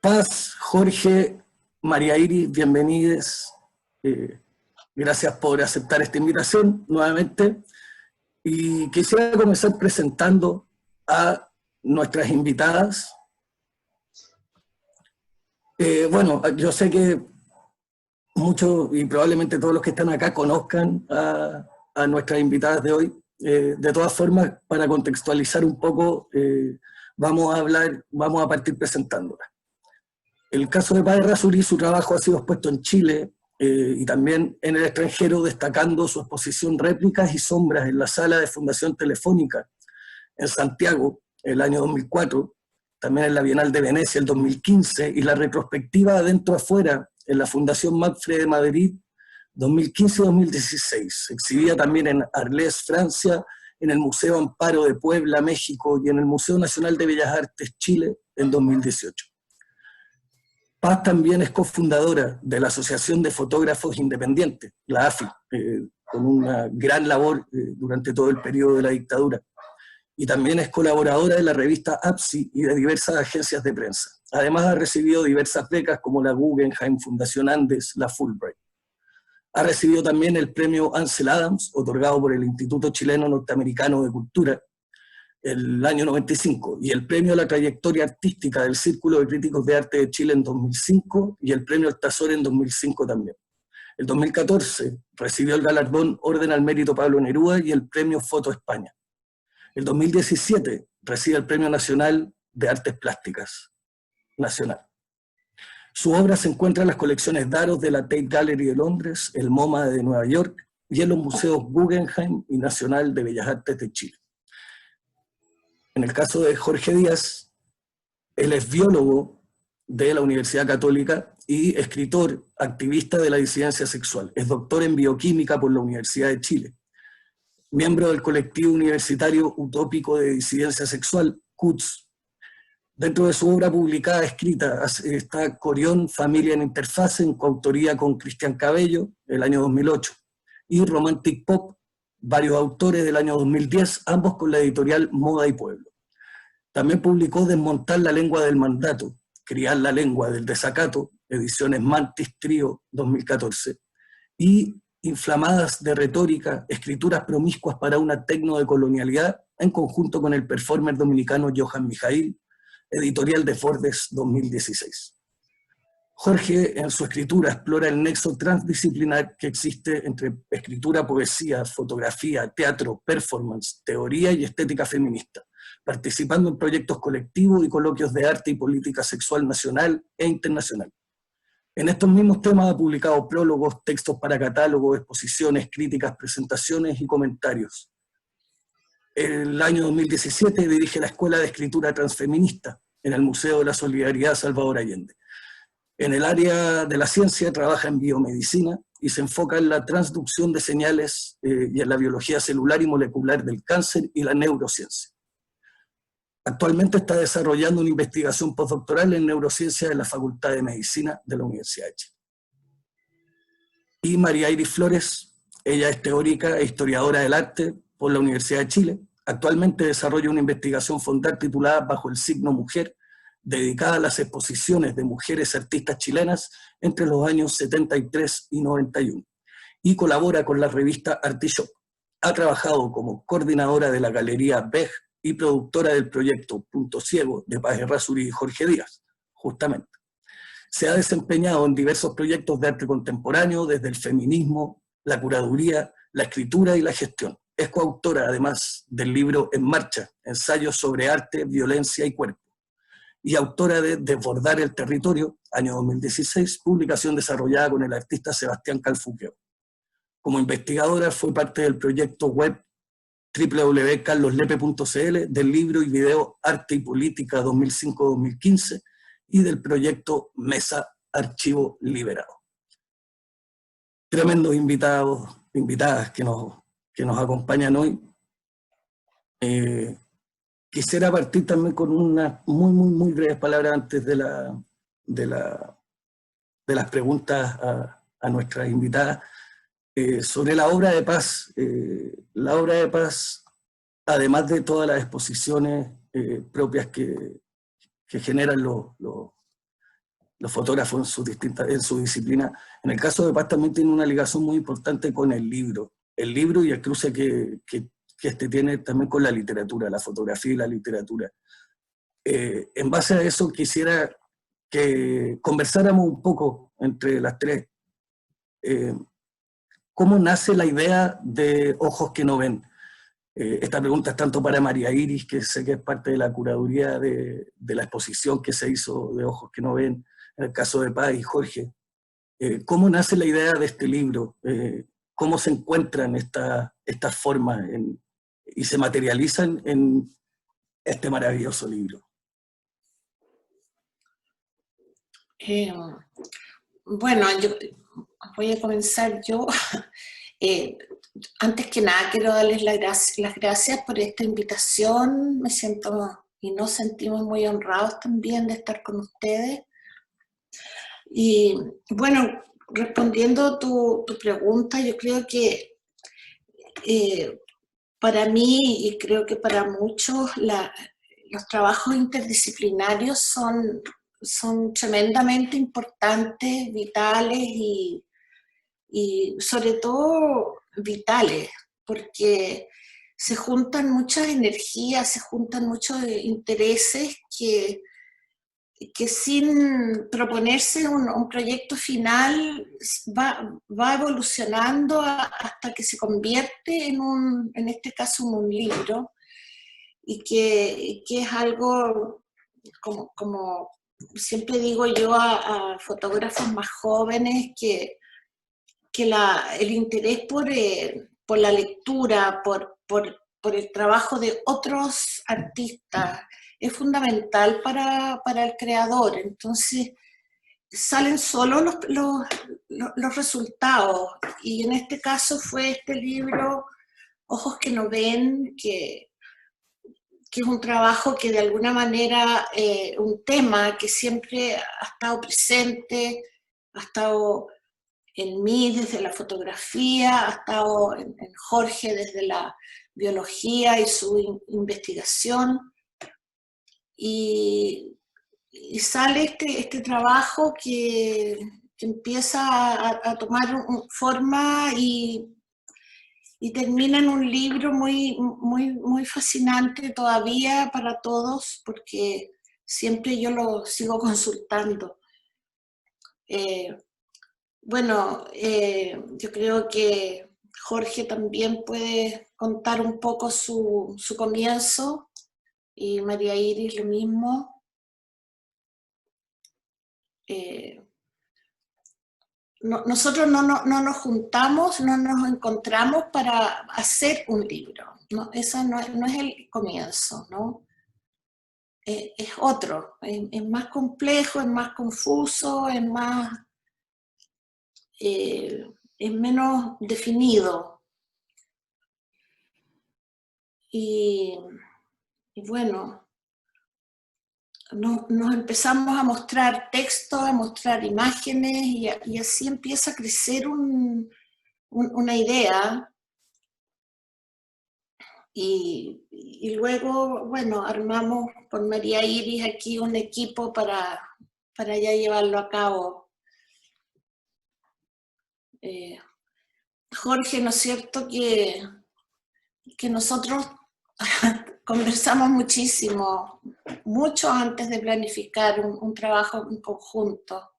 Paz, Jorge, María Iris, bienvenidos. Gracias por aceptar esta invitación nuevamente. Y quisiera comenzar presentando a nuestras invitadas. Bueno, yo sé que muchos y probablemente todos los que están acá conozcan a nuestras invitadas de hoy. De todas formas, para contextualizar un poco, vamos a partir presentándolas. El caso de Paz Errázuriz, su trabajo ha sido expuesto en Chile y también en el extranjero, destacando su exposición Réplicas y Sombras en la sala de Fundación Telefónica en Santiago el año 2004, también en la Bienal de Venecia el 2015 y la retrospectiva Adentro Afuera en la Fundación Mapfre de Madrid 2015-2016, exhibida también en Arles, Francia, en el Museo Amparo de Puebla, México y en el Museo Nacional de Bellas Artes, Chile, en 2018. Paz también es cofundadora de la Asociación de Fotógrafos Independientes, la AFI, con una gran labor durante todo el periodo de la dictadura. Y también es colaboradora de la revista APSI y de diversas agencias de prensa. Además ha recibido diversas becas como la Guggenheim, Fundación Andes, la Fulbright. Ha recibido también el premio Ansel Adams, otorgado por el Instituto Chileno Norteamericano de Cultura, el año 95, y el premio a la trayectoria artística del Círculo de Críticos de Arte de Chile en 2005, y el premio Altazor en 2005 también. En 2014 recibió el galardón Orden al Mérito Pablo Neruda y el premio Foto España. En 2017 recibe el Premio Nacional de Artes Plásticas Nacional. Su obra se encuentra en las colecciones Daros de la Tate Gallery de Londres, el MoMA de Nueva York y en los museos Guggenheim y Nacional de Bellas Artes de Chile. En el caso de Jorge Díaz, él es biólogo de la Universidad Católica y escritor, activista de la disidencia sexual. Es doctor en bioquímica por la Universidad de Chile. Miembro del colectivo universitario utópico de disidencia sexual, CUTS. Dentro de su obra publicada, escrita, está Corión, Familia en Interfase, en coautoría con Cristian Cabello, el año 2008. Y Romantic Pop, varios autores del año 2010, ambos con la editorial Moda y Pueblo. También publicó Desmontar la lengua del mandato, Criar la lengua del desacato, ediciones Mantis Trío 2014, y Inflamadas de retórica, escrituras promiscuas para una tecnodecolonialidad, en conjunto con el performer dominicano Johan Mijail, editorial de Forbes 2016. Jorge, en su escritura, explora el nexo transdisciplinar que existe entre escritura, poesía, fotografía, teatro, performance, teoría y estética feminista, participando en proyectos colectivos y coloquios de arte y política sexual nacional e internacional. En estos mismos temas ha publicado prólogos, textos para catálogos, exposiciones, críticas, presentaciones y comentarios. El año 2017 dirige la Escuela de Escritura Transfeminista en el Museo de la Solidaridad Salvador Allende. En el área de la ciencia trabaja en biomedicina y se enfoca en la transducción de señales y en la biología celular y molecular del cáncer y la neurociencia. Actualmente está desarrollando una investigación postdoctoral en neurociencia en la Facultad de Medicina de la Universidad de Chile. Y María Iris Flores, ella es teórica e historiadora del arte por la Universidad de Chile. Actualmente desarrolla una investigación fondal titulada Bajo el signo mujer, dedicada a las exposiciones de mujeres artistas chilenas entre los años 73 y 91. Y colabora con la revista Artishop. Ha trabajado como coordinadora de la Galería BEG y productora del proyecto Punto Ciego de Paz Errázuriz y Jorge Díaz, justamente. Se ha desempeñado en diversos proyectos de arte contemporáneo, desde el feminismo, la curaduría, la escritura y la gestión. Es coautora, además, del libro En Marcha, ensayos sobre arte, violencia y cuerpo, y autora de Desbordar el territorio, año 2016, publicación desarrollada con el artista Sebastián Calfuqueo. Como investigadora fue parte del proyecto web www.carloslepe.cl, del libro y video Arte y Política 2005-2015 y del proyecto Mesa Archivo Liberado. Tremendos invitados, invitadas que nos acompañan hoy. Quisiera partir también con unas muy breves palabras antes de las preguntas a nuestras invitadas. Sobre la obra de Paz. La obra de Paz, además de todas las exposiciones propias que generan los fotógrafos en su disciplina. En el caso de Paz también tiene una ligación muy importante con el libro y el cruce que este tiene también con la literatura, la fotografía y la literatura. En base a eso quisiera que conversáramos un poco entre las tres. ¿Cómo nace la idea de Ojos que no ven? Esta pregunta es tanto para María Iris, que sé que es parte de la curaduría de la exposición que se hizo de Ojos que no ven, en el caso de Paz y Jorge. ¿Cómo nace la idea de este libro? ¿Cómo se encuentran estas formas y se materializan en este maravilloso libro? Bueno, yo voy a comenzar yo. Antes que nada, quiero darles las gracias por esta invitación. Me siento y nos sentimos muy honrados también de estar con ustedes. Y bueno, respondiendo tu pregunta, yo creo que para mí y creo que para muchos los trabajos interdisciplinarios son tremendamente importantes, vitales y sobre todo vitales, porque se juntan muchas energías, se juntan muchos intereses que sin proponerse un proyecto final va evolucionando hasta que se convierte en este caso, en un libro, y que es algo como siempre digo yo a fotógrafos más jóvenes, que el interés por la lectura, por el trabajo de otros artistas, es fundamental para el creador. Entonces, salen solo los resultados. Y en este caso fue este libro, Ojos que no ven, que es un trabajo que de alguna manera, un tema que siempre ha estado presente, ha estado en mí desde la fotografía, ha estado en Jorge desde la biología y su investigación, y sale este trabajo que empieza a tomar forma y termina en un libro muy fascinante todavía para todos, porque siempre yo lo sigo consultando. Bueno, yo creo que Jorge también puede contar un poco su comienzo, y María Iris lo mismo. Nosotros no nos juntamos, no nos encontramos para hacer un libro, ¿no? Eso no es el comienzo, ¿no? Es otro, es más complejo, es más confuso, es menos definido. Y bueno, nos empezamos a mostrar textos, a mostrar imágenes, y así empieza a crecer una idea. Y luego, bueno, armamos con María Iris aquí un equipo para ya llevarlo a cabo. Jorge, ¿no es cierto que nosotros conversamos muchísimo, mucho antes de planificar un trabajo en conjunto?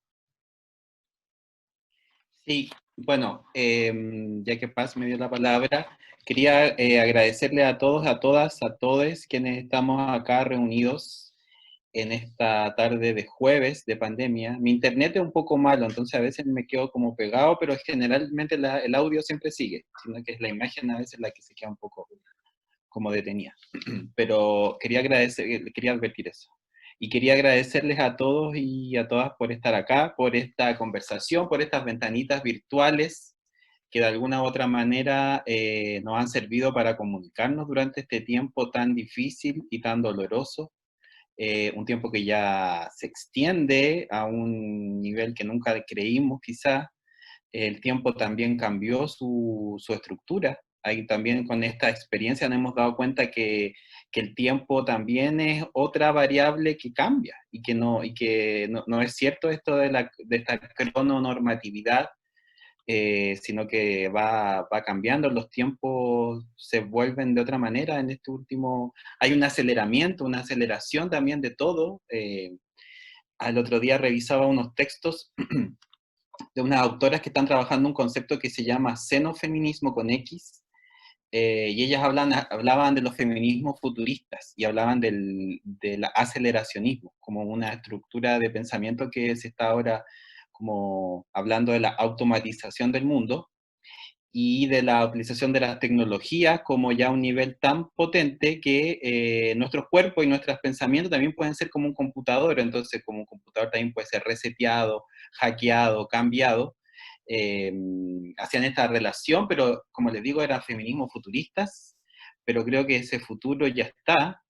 Sí, bueno, ya que Paz me dio la palabra, quería agradecerle a todos, a todas, a todos quienes estamos acá reunidos en esta tarde de jueves de pandemia. Mi internet es un poco malo, entonces a veces me quedo como pegado, pero generalmente el audio siempre sigue, sino que es la imagen a veces la que se queda un poco como detenida. Pero quería advertir eso. Y quería agradecerles a todos y a todas por estar acá, por esta conversación, por estas ventanitas virtuales que de alguna u otra manera nos han servido para comunicarnos durante este tiempo tan difícil y tan doloroso. Un tiempo que ya se extiende a un nivel que nunca creímos quizá. El tiempo también cambió su estructura. Ahí también con esta experiencia nos hemos dado cuenta que el tiempo también es otra variable que cambia y que no es cierto esto de esta crononormatividad, sino que va cambiando, los tiempos se vuelven de otra manera en este último, hay un aceleramiento, una aceleración también de todo. Al otro día revisaba unos textos de unas autoras que están trabajando un concepto que se llama xenofeminismo con X, y ellas hablaban de los feminismos futuristas y hablaban del aceleracionismo como una estructura de pensamiento que se está ahora como hablando de la automatización del mundo y de la utilización de las tecnologías como ya un nivel tan potente que nuestros cuerpos y nuestros pensamientos también pueden ser como un computador, entonces como un computador también puede ser reseteado, hackeado, cambiado. Hacían esta relación, pero como les digo, eran feminismos futuristas, pero creo que ese futuro ya está,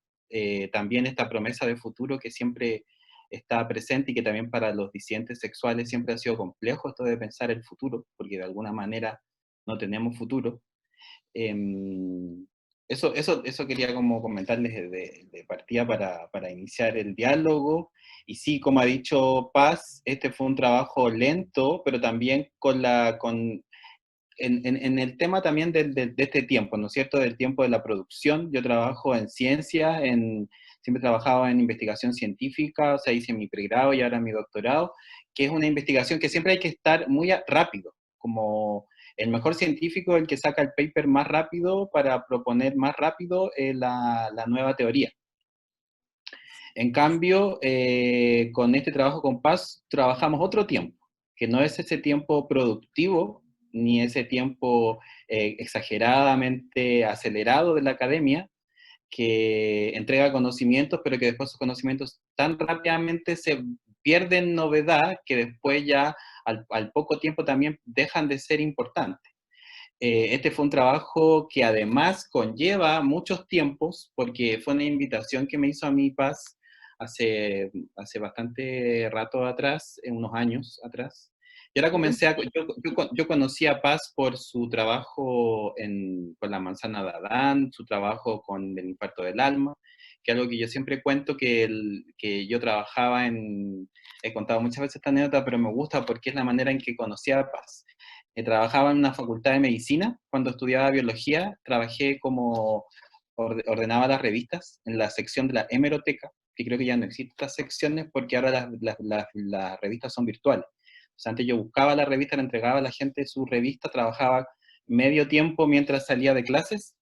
también esta promesa de futuro que siempre está presente y que también para los disidentes sexuales siempre ha sido complejo esto de pensar el futuro, porque de alguna manera no tenemos futuro. Eso quería como comentarles de partida para iniciar el diálogo. Y sí, como ha dicho Paz, este fue un trabajo lento, pero también en el tema también de este tiempo, ¿no es cierto? Del tiempo de la producción. Yo trabajo en ciencia, siempre he trabajado en investigación científica, o sea, hice mi pregrado y ahora mi doctorado, que es una investigación que siempre hay que estar muy rápido, como el mejor científico es el que saca el paper más rápido para proponer más rápido la nueva teoría. En cambio, con este trabajo con Paz, trabajamos otro tiempo, que no es ese tiempo productivo, ni ese tiempo exageradamente acelerado de la academia, que entrega conocimientos, pero que después esos conocimientos tan rápidamente se pierden novedad que después ya al poco tiempo también dejan de ser importantes. Este fue un trabajo que además conlleva muchos tiempos, porque fue una invitación que me hizo a mi Paz hace bastante rato atrás, unos años atrás. Y ahora yo conocí a Paz por su trabajo con la manzana de Adán, su trabajo con el infarto del alma, que es algo que yo siempre cuento que yo trabajaba he contado muchas veces esta anécdota, pero me gusta porque es la manera en que conocí a Paz. Trabajaba en una facultad de medicina, cuando estudiaba biología, trabajé como ordenaba las revistas en la sección de la hemeroteca, que creo que ya no existen estas secciones porque ahora las revistas son virtuales. O sea, antes yo buscaba la revista, le entregaba a la gente su revista, trabajaba medio tiempo mientras salía de clases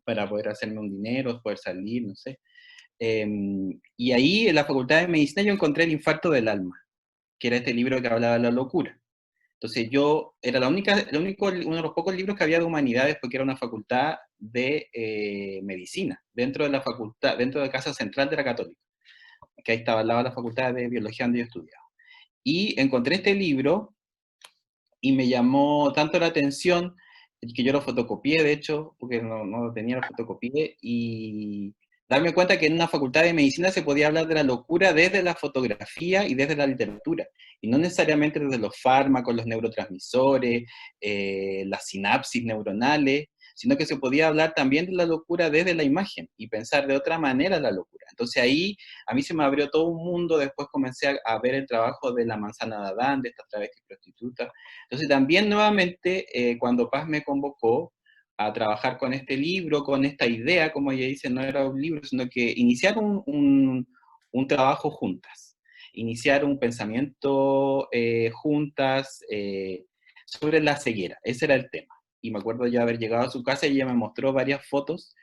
para poder hacerme un dinero, poder salir, no sé. Y ahí en la facultad de medicina yo encontré El infarto del alma, que era este libro que hablaba de la locura. Entonces yo era uno de los pocos libros que había de humanidades porque era una facultad de medicina, dentro de la facultad, dentro de Casa Central de la Católica, que ahí estaba al lado de la facultad de biología donde yo estudiaba. Y encontré este libro y me llamó tanto la atención que yo lo fotocopié, de hecho, porque no lo tenía, lo fotocopié, y darme cuenta que en una facultad de medicina se podía hablar de la locura desde la fotografía y desde la literatura, y no necesariamente desde los fármacos, los neurotransmisores, las sinapsis neuronales, sino que se podía hablar también de la locura desde la imagen y pensar de otra manera la locura. Entonces ahí a mí se me abrió todo un mundo, después comencé a ver el trabajo de la manzana de Adán, de esta travesti prostituta. Entonces también nuevamente cuando Paz me convocó a trabajar con este libro, con esta idea, como ella dice, no era un libro, sino que iniciar un trabajo juntas, iniciar un pensamiento juntas sobre la ceguera, ese era el tema. Y me acuerdo ya haber llegado a su casa y ella me mostró varias fotos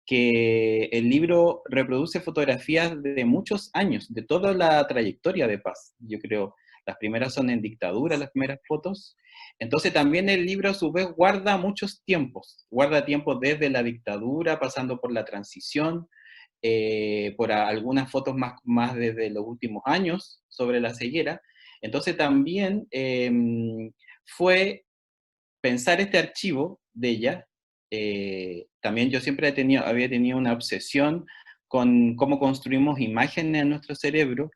que el libro reproduce fotografías de muchos años, de toda la trayectoria de Paz, yo creo. Las primeras son en dictadura, las primeras fotos. Entonces también el libro a su vez guarda muchos tiempos, guarda tiempos desde la dictadura, pasando por la transición, por algunas fotos más desde los últimos años sobre la ceguera. Entonces también fue pensar este archivo de ella. También yo siempre había tenido una obsesión con cómo construimos imágenes en nuestro cerebro,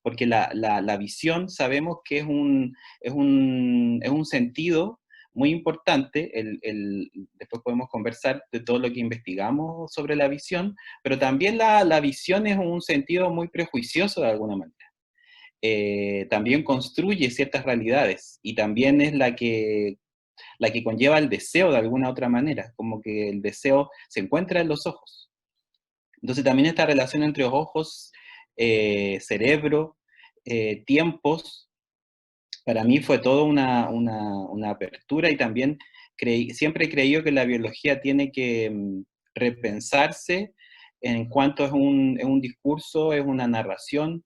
porque la visión sabemos que es un sentido muy importante, después podemos conversar de todo lo que investigamos sobre la visión, pero también la visión es un sentido muy prejuicioso de alguna manera. También construye ciertas realidades, y también es la que conlleva el deseo de alguna otra manera, como que el deseo se encuentra en los ojos. Entonces también esta relación entre ojos, cerebro, tiempos, para mí fue toda una apertura, y también siempre he creído que la biología tiene que repensarse en cuanto es un discurso, es una narración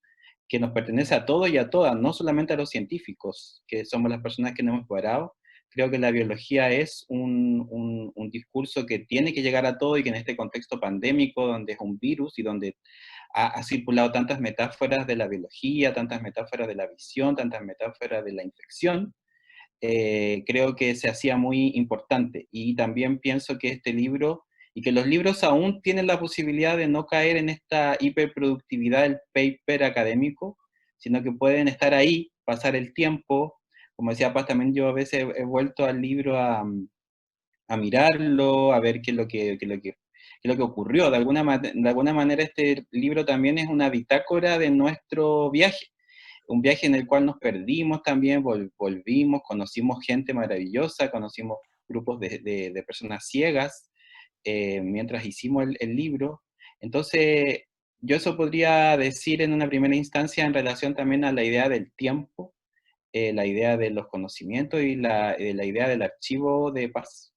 que nos pertenece a todos y a todas, no solamente a los científicos, que somos las personas que nos hemos preparado. Creo que la biología es un discurso que tiene que llegar a todo, y que en este contexto pandémico, donde es un virus y donde ha circulado tantas metáforas de la biología, tantas metáforas de la visión, tantas metáforas de la infección, creo que se hacía muy importante. Y también pienso que este libro, y que los libros aún tienen la posibilidad de no caer en esta hiperproductividad del paper académico, sino que pueden estar ahí, pasar el tiempo. Como decía Paz, también yo a veces he vuelto al libro a mirarlo, a ver qué es lo que ocurrió. De alguna manera este libro también es una bitácora de nuestro viaje, un viaje en el cual nos perdimos también, volvimos, conocimos gente maravillosa, conocimos grupos de personas ciegas, mientras hicimos el libro. Entonces, yo eso podría decir en una primera instancia en relación también a la idea del tiempo, la idea de los conocimientos y la idea del archivo de Paz.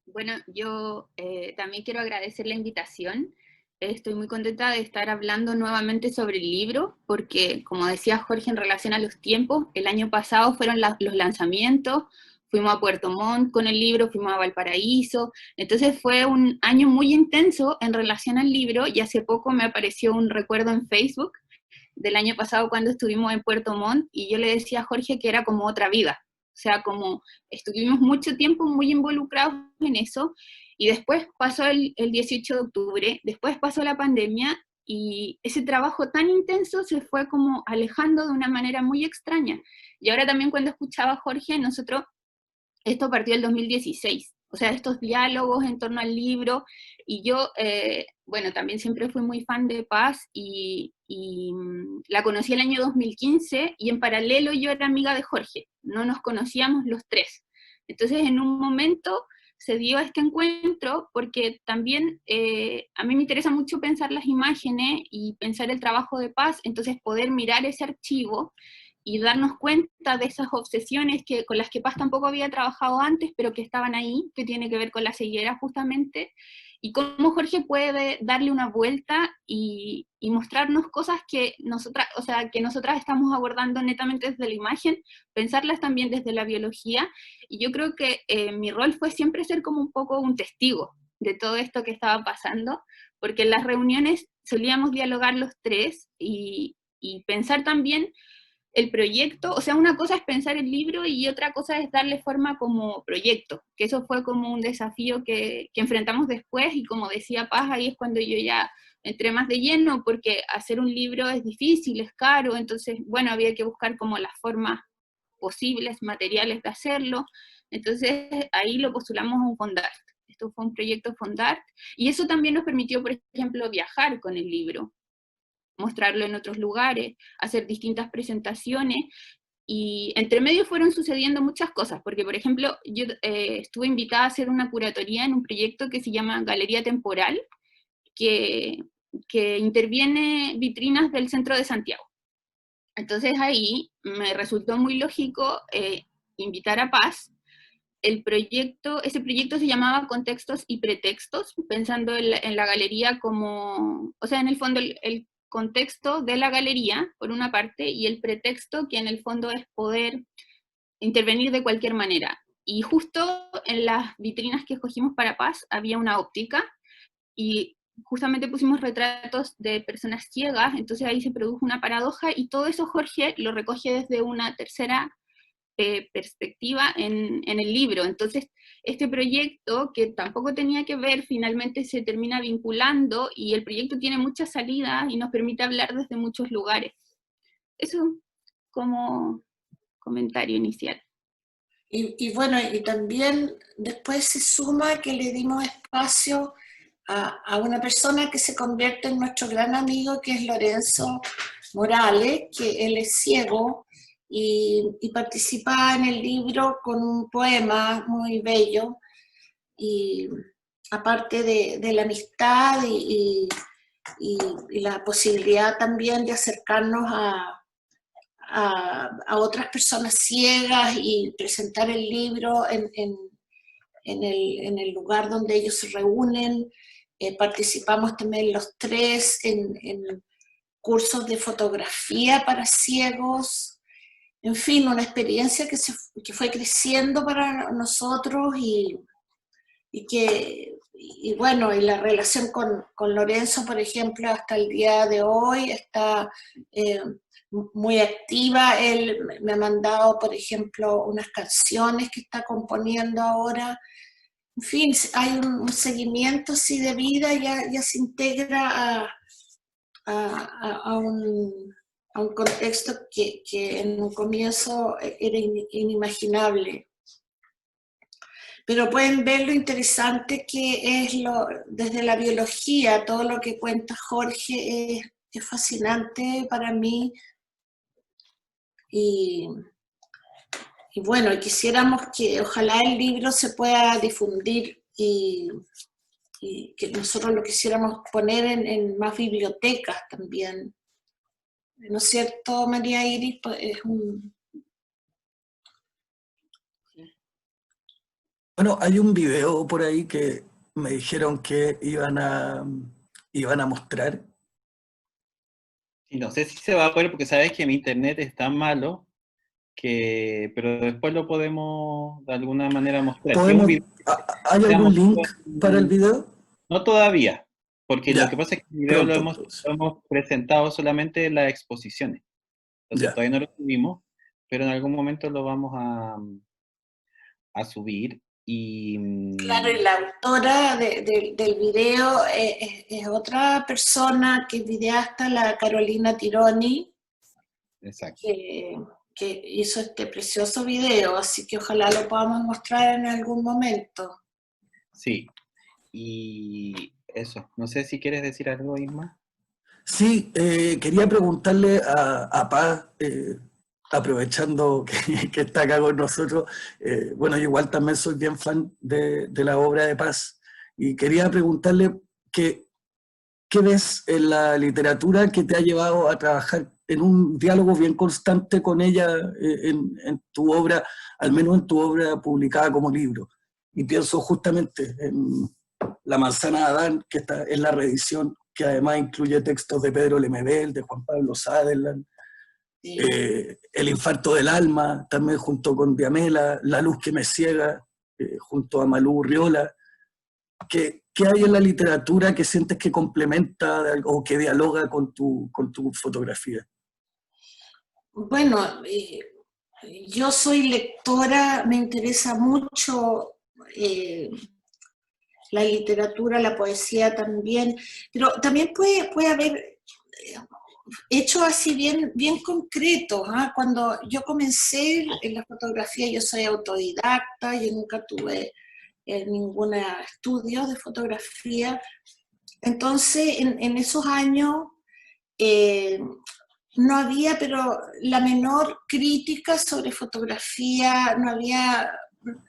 Bueno, yo también quiero agradecer la invitación. Estoy muy contenta de estar hablando nuevamente sobre el libro, porque como decía Jorge, en relación a los tiempos, el año pasado fueron los lanzamientos, fuimos a Puerto Montt con el libro, fuimos a Valparaíso, entonces fue un año muy intenso en relación al libro, y hace poco me apareció un recuerdo en Facebook del año pasado cuando estuvimos en Puerto Montt, y yo le decía a Jorge que era como otra vida, o sea, como estuvimos mucho tiempo muy involucrados en eso, y después pasó el 18 de octubre, después pasó la pandemia, y ese trabajo tan intenso se fue como alejando de una manera muy extraña. Y ahora también cuando escuchaba a Jorge, esto partió el 2016, o sea, estos diálogos en torno al libro, y yo, bueno, también siempre fui muy fan de Paz, y la conocí el año 2015, y en paralelo yo era amiga de Jorge, no nos conocíamos los tres. Entonces, en un momento se dio este encuentro, porque también a mí me interesa mucho pensar las imágenes y pensar el trabajo de Paz, entonces poder mirar ese archivo y darnos cuenta de esas obsesiones con las que Paz tampoco había trabajado antes, pero que estaban ahí, que tiene que ver con la ceguera justamente, y cómo Jorge puede darle una vuelta y mostrarnos cosas que nosotras estamos abordando netamente desde la imagen, pensarlas también desde la biología, y yo creo que mi rol fue siempre ser como un poco un testigo de todo esto que estaba pasando, porque en las reuniones solíamos dialogar los tres y pensar también el proyecto, o sea, una cosa es pensar el libro y otra cosa es darle forma como proyecto, que eso fue como un desafío que enfrentamos después, y como decía Paz, ahí es cuando yo ya entré más de lleno, porque hacer un libro es difícil, es caro, entonces, bueno, había que buscar como las formas posibles, materiales de hacerlo, entonces ahí lo postulamos a un Fondart. Esto fue un proyecto Fondart, y eso también nos permitió, por ejemplo, viajar con el libro, mostrarlo en otros lugares, hacer distintas presentaciones, y entre medio fueron sucediendo muchas cosas, porque por ejemplo yo estuve invitada a hacer una curatoría en un proyecto que se llama Galería Temporal, que interviene vitrinas del centro de Santiago. Entonces ahí me resultó muy lógico invitar a Paz. Ese proyecto se llamaba Contextos y Pretextos, pensando en la galería como, o sea, en el fondo el contexto de la galería, por una parte, y el pretexto, que en el fondo es poder intervenir de cualquier manera. Y justo en las vitrinas que escogimos para Paz había una óptica, y justamente pusimos retratos de personas ciegas, entonces ahí se produjo una paradoja, y todo eso Jorge lo recoge desde una tercera perspectiva en el libro. Entonces, este proyecto, que tampoco tenía que ver, finalmente se termina vinculando, y el proyecto tiene muchas salidas y nos permite hablar desde muchos lugares. Eso como comentario inicial. Y bueno, y también después se suma que le dimos espacio a una persona que se convierte en nuestro gran amigo, que es Lorenzo Morales, que él es ciego y participa en el libro con un poema muy bello, y aparte de la amistad y la posibilidad también de acercarnos a otras personas ciegas y presentar el libro en el lugar donde ellos se reúnen. Participamos también los tres en cursos de fotografía para ciegos. En fin, una experiencia que fue creciendo para nosotros y bueno, y la relación con Lorenzo, por ejemplo, hasta el día de hoy está muy activa. Él me ha mandado, por ejemplo, unas canciones que está componiendo ahora. En fin, hay un seguimiento así de vida, ya se integra a un contexto que en un comienzo era inimaginable. Pero pueden ver lo interesante que es desde la biología, todo lo que cuenta Jorge es fascinante para mí. Y bueno, quisiéramos que ojalá el libro se pueda difundir y que nosotros lo quisiéramos poner en más bibliotecas también. ¿No es cierto, María Iris? Pues Bueno, hay un video por ahí que me dijeron que iban a mostrar. Y no sé si se va a poder, porque sabes que mi internet es tan malo, pero después lo podemos de alguna manera mostrar. ¿Hay algún link para el video? No todavía, porque Ya, lo que pasa es que el video pronto, lo entonces. hemos presentado solamente en las exposiciones. Entonces Ya. todavía no lo subimos, pero en algún momento lo vamos a subir. Claro, y la autora del video es otra persona que es videasta, la Carolina Tironi, Exacto. que hizo este precioso video, así que ojalá lo podamos mostrar en algún momento. Sí, y eso. No sé si quieres decir algo, Isma. Sí, quería preguntarle a Paz, aprovechando que está acá con nosotros, bueno, yo igual también soy bien fan de la obra de Paz, y quería preguntarle qué ves en la literatura que te ha llevado a trabajar en un diálogo bien constante con ella en tu obra, al menos en tu obra publicada como libro. Y pienso justamente en La manzana de Adán, que está en la reedición, que además incluye textos de Pedro Lemebel, de Juan Pablo Sutherland, Sí. El infarto del alma, también junto con Diamela, La luz que me ciega, junto a Malú Urriola. ¿Qué hay en la literatura que sientes que complementa o que dialoga con tu fotografía? Bueno, yo soy lectora, me interesa mucho la literatura, la poesía también, pero también puede haber hechos así bien concretos. Cuando yo comencé en la fotografía, yo soy autodidacta, yo nunca tuve ningún estudio de fotografía, entonces en esos años no había, pero la menor crítica sobre fotografía, no había,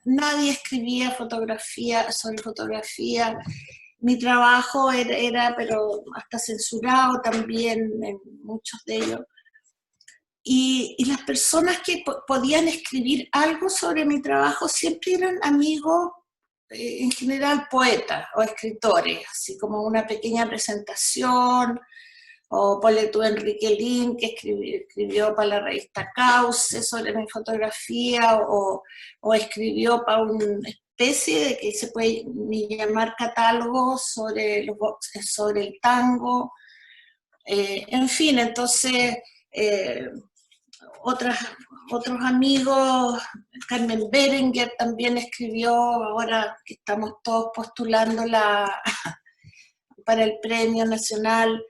nadie escribía sobre fotografía. Mi trabajo era pero hasta censurado también en muchos de ellos. Y las personas que podían escribir algo sobre mi trabajo siempre eran amigos, en general poetas o escritores, así como una pequeña presentación, o ponle tú Enrique Lin, que escribió para la revista Cauce sobre mi fotografía, o escribió para una especie de que se puede llamar catálogo sobre el tango. En fin, entonces otros amigos, Carmen Berenguer también escribió, ahora que estamos todos postulando para el Premio Nacional.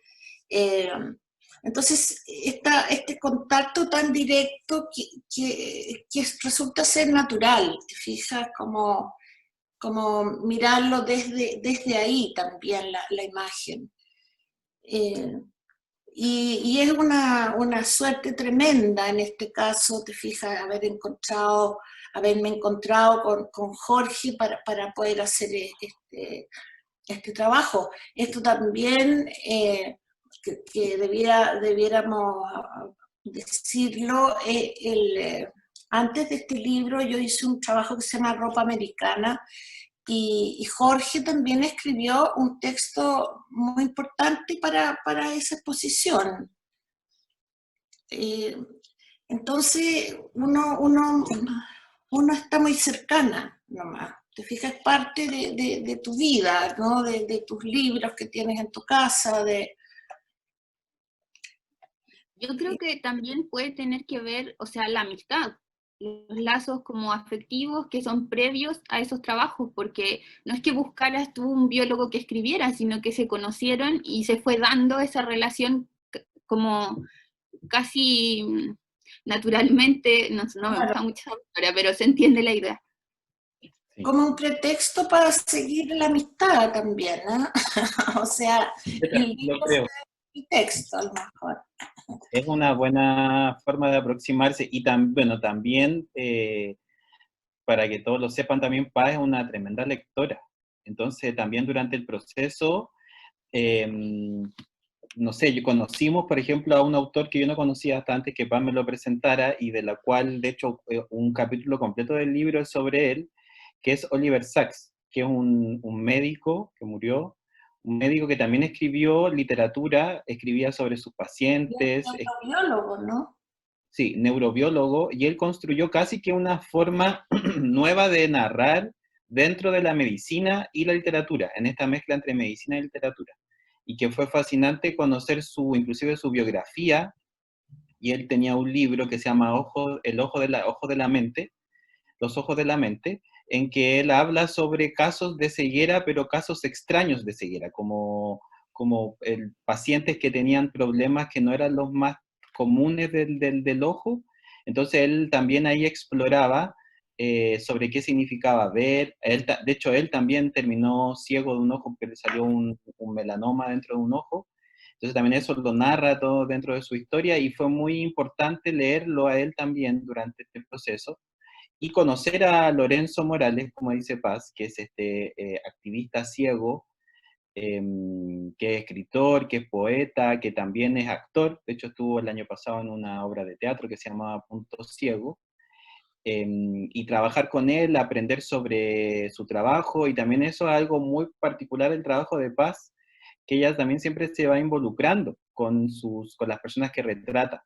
Entonces, este contacto tan directo que resulta ser natural, ¿te fijas? Como mirarlo desde ahí también la imagen. Y es una suerte tremenda en este caso, te fijas, haberme encontrado con Jorge para poder hacer este trabajo. Esto también, que debiéramos decirlo, antes de este libro yo hice un trabajo que se llama Ropa Americana, y Jorge también escribió un texto muy importante para esa exposición. Entonces uno está muy cercana nomás. Te fijas, es parte de tu vida, ¿no? De tus libros que tienes en tu casa. Yo creo que también puede tener que ver, o sea, la amistad, los lazos como afectivos que son previos a esos trabajos, porque no es que buscaras tú un biólogo que escribiera, sino que se conocieron y se fue dando esa relación como casi naturalmente, no me gusta mucho esa palabra, pero se entiende la idea. Sí. Como un pretexto para seguir la amistad también, ¿no? O sea, el Lo libro creo. es el texto a lo mejor. Es una buena forma de aproximarse y bueno, también, para que todos lo sepan, también Paz es una tremenda lectora. Entonces, también durante el proceso, no sé, conocimos, por ejemplo, a un autor que yo no conocía hasta antes que Paz me lo presentara y de la cual, de hecho, un capítulo completo del libro es sobre él, que es Oliver Sacks, que es un médico que murió, un médico que también escribió literatura, escribía sobre sus pacientes, Es un biólogo, ¿no? sí, neurobiólogo, y él construyó casi que una forma nueva de narrar dentro de la medicina y la literatura, en esta mezcla entre medicina y literatura. Y que fue fascinante conocer inclusive su biografía, y él tenía un libro que se llama Ojo de la mente, Los ojos de la mente, en que él habla sobre casos de ceguera, pero casos extraños de ceguera, como pacientes que tenían problemas que no eran los más comunes del ojo. Entonces él también ahí exploraba sobre qué significaba ver. De hecho, él también terminó ciego de un ojo porque le salió un melanoma dentro de un ojo. Entonces también eso lo narra todo dentro de su historia y fue muy importante leerlo a él también durante este proceso y conocer a Lorenzo Morales, como dice Paz, que es este activista ciego, que es escritor, que es poeta, que también es actor. De hecho, estuvo el año pasado en una obra de teatro que se llamaba Punto Ciego. Y trabajar con él, aprender sobre su trabajo, y también eso es algo muy particular del trabajo de Paz, que ella también siempre se va involucrando con las personas que retrata.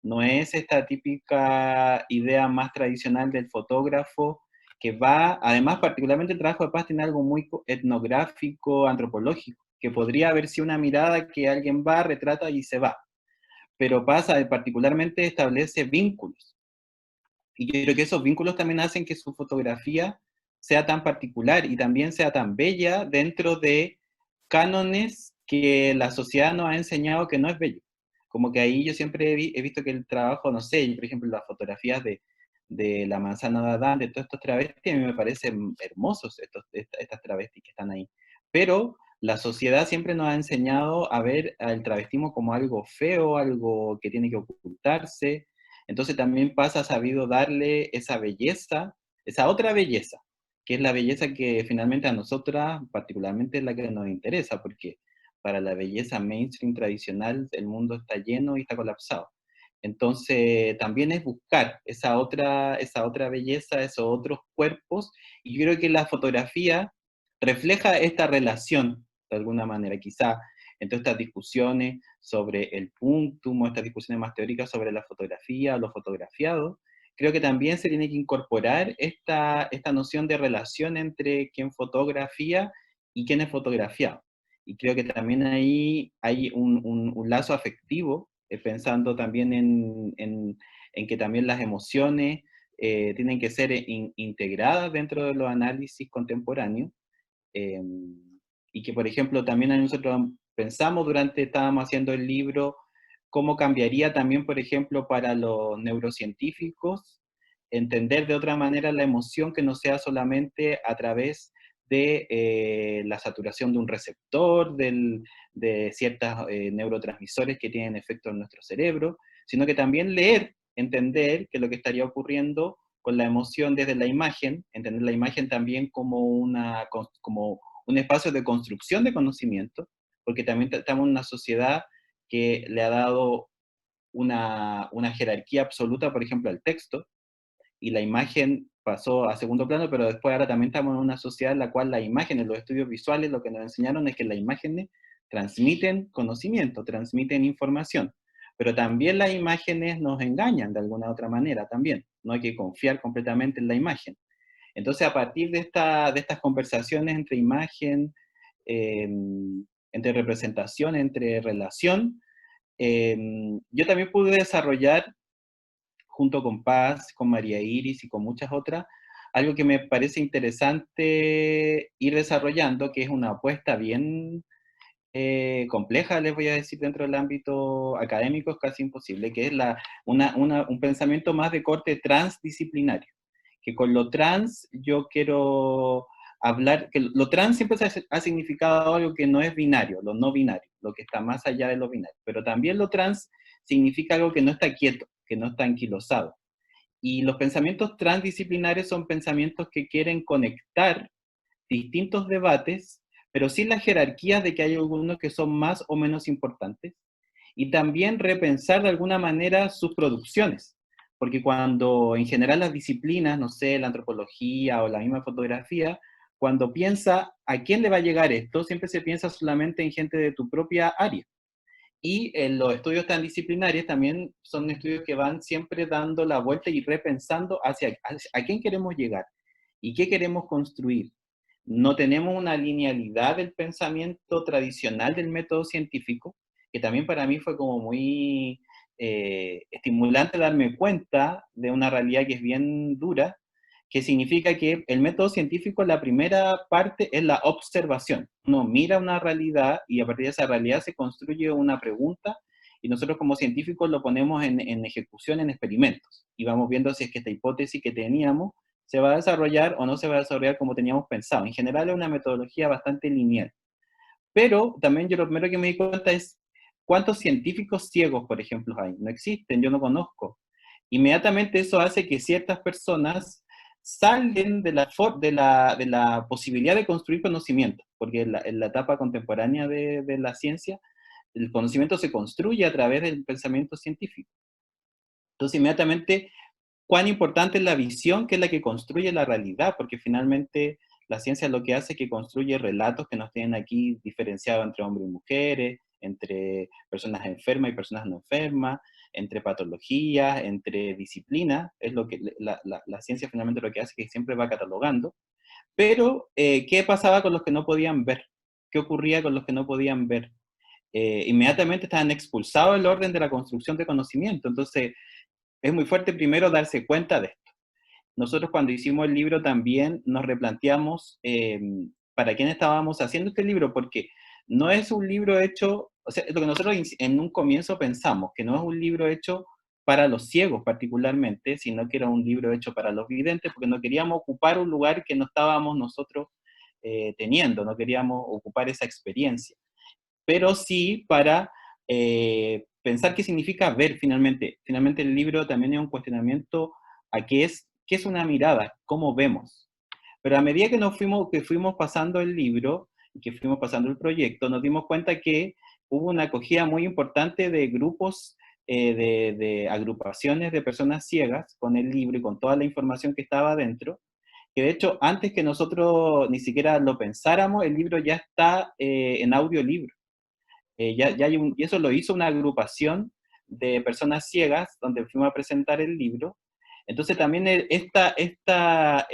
No es esta típica idea más tradicional del fotógrafo que va, además particularmente el trabajo de Paz tiene algo muy etnográfico, antropológico, que podría haber sido una mirada que alguien va, retrata y se va. Pero Paz particularmente establece vínculos. Y yo creo que esos vínculos también hacen que su fotografía sea tan particular y también sea tan bella dentro de cánones que la sociedad nos ha enseñado que no es bello. Como que ahí yo siempre he visto que el trabajo, no sé, por ejemplo, las fotografías de la manzana de Adán, de todos estos travestis, a mí me parecen hermosos estas travestis que están ahí. Pero la sociedad siempre nos ha enseñado a ver al travestismo como algo feo, algo que tiene que ocultarse. Entonces también Paz ha sabido darle esa belleza, esa otra belleza, que es la belleza que finalmente a nosotras particularmente es la que nos interesa, porque para la belleza mainstream tradicional el mundo está lleno y está colapsado. Entonces también es buscar esa otra belleza, esos otros cuerpos, y yo creo que la fotografía refleja esta relación de alguna manera, quizá entre estas discusiones sobre el punctum, o estas discusiones más teóricas sobre la fotografía o lo fotografiado, creo que también se tiene que incorporar esta noción de relación entre quien fotografía y quien es fotografiado. Y creo que también ahí hay un lazo afectivo, pensando también en que también las emociones tienen que ser integradas dentro de los análisis contemporáneos. Eh, y que, por ejemplo, también nosotros pensamos estábamos haciendo el libro, cómo cambiaría también, por ejemplo, para los neurocientíficos, entender de otra manera la emoción que no sea solamente a través de la saturación de un receptor, de ciertos neurotransmisores que tienen efecto en nuestro cerebro, sino que también leer, entender que lo que estaría ocurriendo con la emoción desde la imagen, entender la imagen también como como un espacio de construcción de conocimiento, porque también estamos en una sociedad que le ha dado una jerarquía absoluta, por ejemplo, al texto, y la imagen pasó a segundo plano, pero después ahora también estamos en una sociedad en la cual las imágenes, los estudios visuales, lo que nos enseñaron es que las imágenes transmiten conocimiento, transmiten información, pero también las imágenes nos engañan de alguna otra manera también, no hay que confiar completamente en la imagen. Entonces, a partir de estas conversaciones entre imagen, eh, entre representación, entre relación, yo también pude desarrollar, junto con Paz, con María Iris y con muchas otras, algo que me parece interesante ir desarrollando, que es una apuesta bien compleja, les voy a decir, dentro del ámbito académico, es casi imposible, que es un pensamiento más de corte transdisciplinario. Que con lo trans yo quiero hablar, que lo trans siempre ha significado algo que no es binario, lo no binario, lo que está más allá de lo binario, pero también lo trans significa algo que no está quieto, que no está anquilosado. Y los pensamientos transdisciplinares son pensamientos que quieren conectar distintos debates, pero sin las jerarquías de que hay algunos que son más o menos importantes, y también repensar de alguna manera sus producciones, porque cuando en general las disciplinas, no sé, la antropología o la misma fotografía, cuando piensa a quién le va a llegar esto, siempre se piensa solamente en gente de tu propia área. Y los estudios transdisciplinarios también son estudios que van siempre dando la vuelta y repensando hacia a quién queremos llegar y qué queremos construir. No tenemos una linealidad del pensamiento tradicional del método científico, que también para mí fue como muy estimulante darme cuenta de una realidad que es bien dura, que significa que el método científico, la primera parte es la observación. Uno mira una realidad y a partir de esa realidad se construye una pregunta y nosotros como científicos lo ponemos en ejecución, en experimentos, y vamos viendo si es que esta hipótesis que teníamos se va a desarrollar o no se va a desarrollar como teníamos pensado. En general es una metodología bastante lineal. Pero también yo lo primero que me di cuenta es cuántos científicos ciegos, por ejemplo, hay. No existen, yo no conozco. Inmediatamente eso hace que ciertas personas salen de la posibilidad de construir conocimiento, porque en la etapa contemporánea de la ciencia, el conocimiento se construye a través del pensamiento científico. Entonces, inmediatamente, cuán importante es la visión, que es la que construye la realidad, porque finalmente la ciencia lo que hace es que construye relatos que nos tienen aquí diferenciados entre hombres y mujeres, entre personas enfermas y personas no enfermas, entre patologías, entre disciplinas, es lo que la ciencia finalmente lo que hace es que siempre va catalogando. Pero, ¿qué pasaba con los que no podían ver? ¿Qué ocurría con los que no podían ver? Inmediatamente estaban expulsados del orden de la construcción de conocimiento. Entonces, es muy fuerte primero darse cuenta de esto. Nosotros cuando hicimos el libro también nos replanteamos para quién estábamos haciendo este libro, porque no es un libro hecho, o sea, lo que nosotros en un comienzo pensamos, que no es un libro hecho para los ciegos particularmente, sino que era un libro hecho para los videntes, porque no queríamos ocupar un lugar que no estábamos nosotros teniendo, no queríamos ocupar esa experiencia, pero sí para pensar qué significa ver finalmente. Finalmente el libro también es un cuestionamiento a qué es una mirada, cómo vemos. Pero a medida que fuimos pasando el libro, y que fuimos pasando el proyecto, nos dimos cuenta que hubo una acogida muy importante de grupos, de agrupaciones de personas ciegas con el libro y con toda la información que estaba dentro, que de hecho antes que nosotros ni siquiera lo pensáramos, el libro ya está en audiolibro. Ya hay y eso lo hizo una agrupación de personas ciegas, donde fuimos a presentar el libro. Entonces también esta